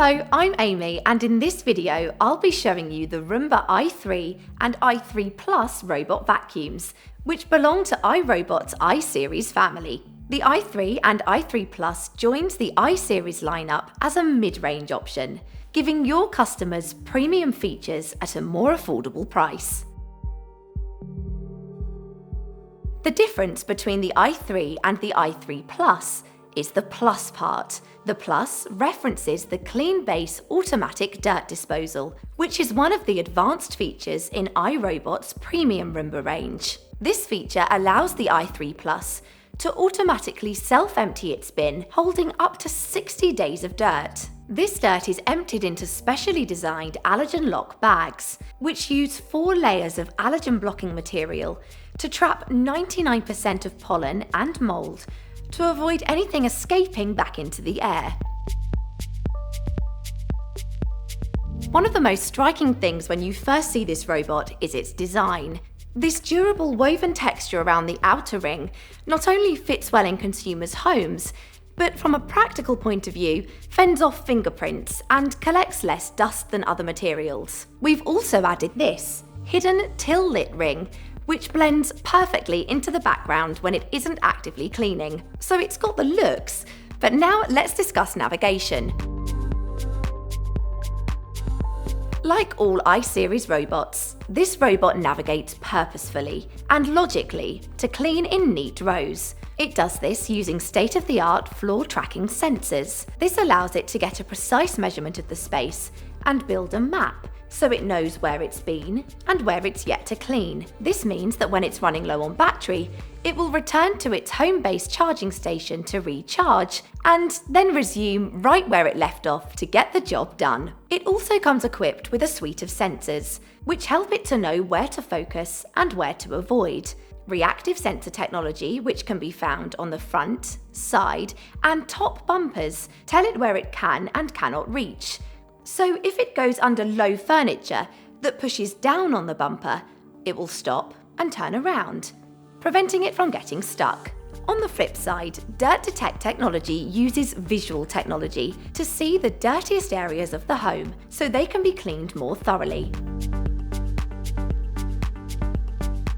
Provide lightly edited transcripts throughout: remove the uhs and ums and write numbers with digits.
Hello, I'm Amy, and in this video I'll be showing you the Roomba i3 and i3 Plus robot vacuums, which belong to iRobot's i-Series family. The i3 and i3 Plus joins the i-Series lineup as a mid-range option, giving your customers premium features at a more affordable price. The difference between the i3 and the i3 Plus is the Plus part. The Plus references the Clean Base automatic dirt disposal, which is one of the advanced features in iRobot's premium Roomba range. This feature allows the i3 Plus to automatically self-empty its bin, holding up to 60 days of dirt. This dirt is emptied into specially designed allergen lock bags, which use 4 layers of allergen blocking material to trap 99% of pollen and mold to avoid anything escaping back into the air. One of the most striking things when you first see this robot is its design. This durable woven texture around the outer ring not only fits well in consumers' homes, but from a practical point of view, fends off fingerprints and collects less dust than other materials. We've also added this hidden till lit ring, which blends perfectly into the background when it isn't actively cleaning. So it's got the looks, but now let's discuss navigation. Like all i-Series robots, this robot navigates purposefully and logically to clean in neat rows. It does this using state-of-the-art floor tracking sensors. This allows it to get a precise measurement of the space and build a map, so it knows where it's been and where it's yet to clean. This means that when it's running low on battery, it will return to its home-based charging station to recharge and then resume right where it left off to get the job done. It also comes equipped with a suite of sensors, which help it to know where to focus and where to avoid. Reactive sensor technology, which can be found on the front, side, and top bumpers, tell it where it can and cannot reach. So if it goes under low furniture that pushes down on the bumper, it will stop and turn around, preventing it from getting stuck. On the flip side, Dirt Detect technology uses visual technology to see the dirtiest areas of the home so they can be cleaned more thoroughly.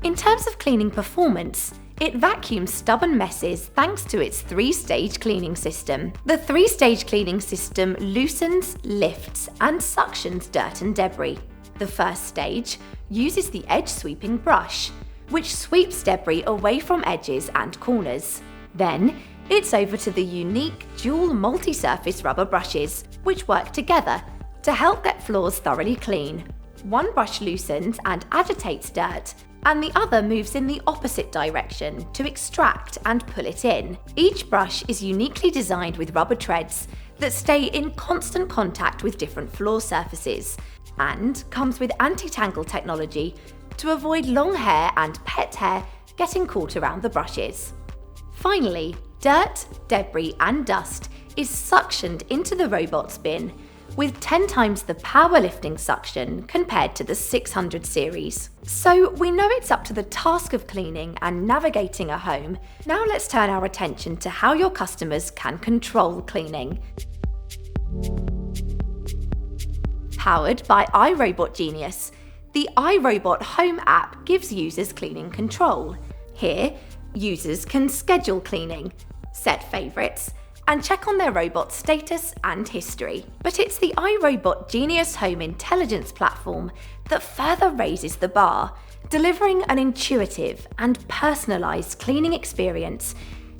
In terms of cleaning performance, it vacuums stubborn messes thanks to its 3-stage cleaning system. The 3-stage cleaning system loosens, lifts, and suctions dirt and debris. The first stage uses the edge sweeping brush, which sweeps debris away from edges and corners. Then, it's over to the unique dual multi-surface rubber brushes, which work together to help get floors thoroughly clean. One brush loosens and agitates dirt, and the other moves in the opposite direction to extract and pull it in. Each brush is uniquely designed with rubber treads that stay in constant contact with different floor surfaces, and comes with anti-tangle technology to avoid long hair and pet hair getting caught around the brushes. Finally, dirt, debris, and dust is suctioned into the robot's bin with 10 times the powerlifting suction compared to the 600 series. So we know it's up to the task of cleaning and navigating a home. Now let's turn our attention to how your customers can control cleaning. Powered by iRobot Genius, the iRobot Home app gives users cleaning control. Here, users can schedule cleaning, set favorites, and check on their robot's status and history. But it's the iRobot Genius Home Intelligence platform that further raises the bar, delivering an intuitive and personalised cleaning experience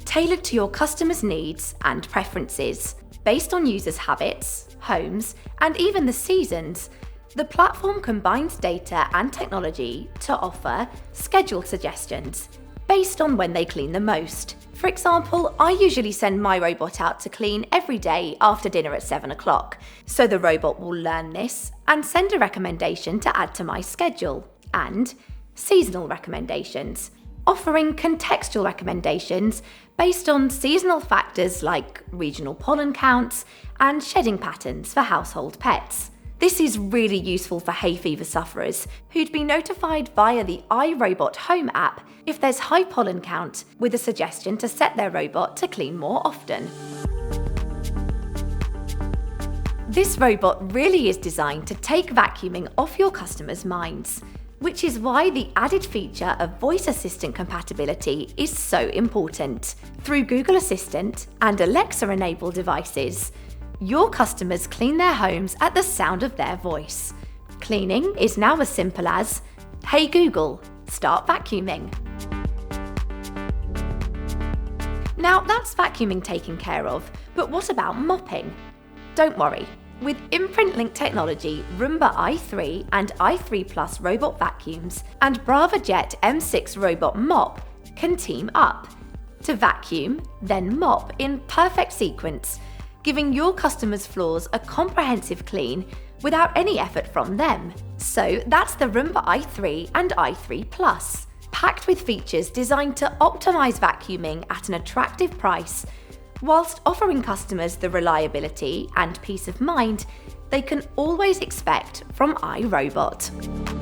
tailored to your customers' needs and preferences. Based on users' habits, homes, and even the seasons, the platform combines data and technology to offer schedule suggestions based on when they clean the most. For example, I usually send my robot out to clean every day after dinner at 7 o'clock, so the robot will learn this and send a recommendation to add to my schedule. And seasonal recommendations, offering contextual recommendations based on seasonal factors like regional pollen counts and shedding patterns for household pets. This is really useful for hay fever sufferers who'd be notified via the iRobot Home app if there's high pollen count, with a suggestion to set their robot to clean more often. this robot really is designed to take vacuuming off your customers' minds, which is why the added feature of voice assistant compatibility is so important. Through Google Assistant and Alexa-enabled devices, your customers clean their homes at the sound of their voice. Cleaning is now as simple as, "Hey Google, start vacuuming." Now that's vacuuming taken care of, but what about mopping? Don't worry. With Imprint Link technology, Roomba i3 and i3 Plus robot vacuums and BravaJet M6 robot mop can team up to vacuum, then mop in perfect sequence, giving your customers' floors a comprehensive clean without any effort from them. So that's the Roomba i3 and i3 Plus, packed with features designed to optimize vacuuming at an attractive price, whilst offering customers the reliability and peace of mind they can always expect from iRobot.